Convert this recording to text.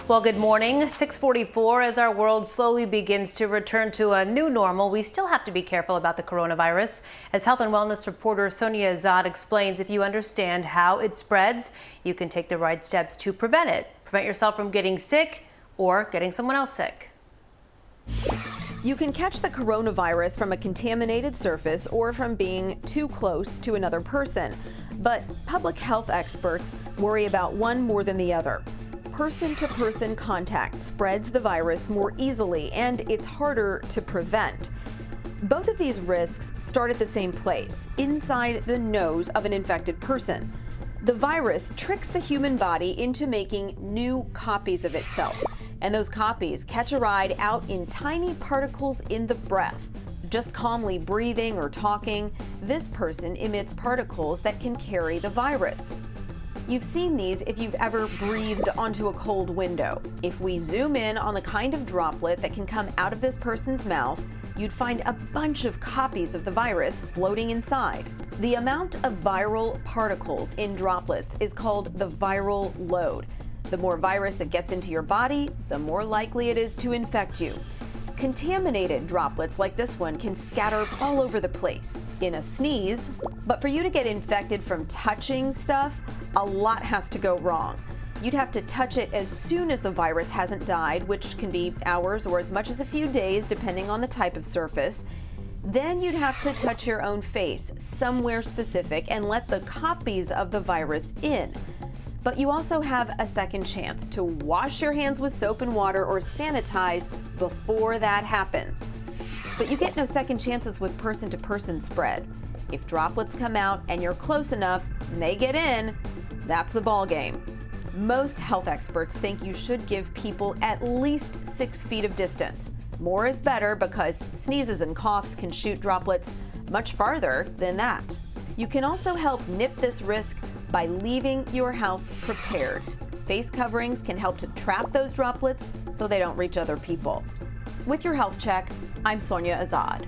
Well, good morning. 6:44 as our world slowly begins to return to a new normal. We still have to be careful about the coronavirus. As health and wellness reporter Sonia Azad explains, if you understand how it spreads, you can take the right steps to prevent it. Prevent yourself from getting sick or getting someone else sick. You can catch the coronavirus from a contaminated surface or from being too close to another person. But public health experts worry about one more than the other. Person-to-person contact spreads the virus more easily, and it's harder to prevent. Both of these risks start at the same place, inside the nose of an infected person. The virus tricks the human body into making new copies of itself, and those copies catch a ride out in tiny particles in the breath. Just calmly breathing or talking, this person emits particles that can carry the virus. You've seen these if you've ever breathed onto a cold window. If we zoom in on the kind of droplet that can come out of this person's mouth, you'd find a bunch of copies of the virus floating inside. The amount of viral particles in droplets is called the viral load. The more virus that gets into your body, the more likely it is to infect you. Contaminated droplets like this one can scatter all over the place in a sneeze, but for you to get infected from touching stuff, a lot has to go wrong. You'd have to touch it as soon as the virus hasn't died, which can be hours or as much as a few days depending on the type of surface. Then you'd have to touch your own face somewhere specific and let the copies of the virus in. But you also have a second chance to wash your hands with soap and water or sanitize before that happens. But you get no second chances with person-to-person spread. If droplets come out and you're close enough and they get in, that's the ball game. Most health experts think you should give people at least 6 feet of distance. More is better because sneezes and coughs can shoot droplets much farther than that. You can also help nip this risk by leaving your house prepared. Face coverings can help to trap those droplets so they don't reach other people. With your health check, I'm Sonia Azad.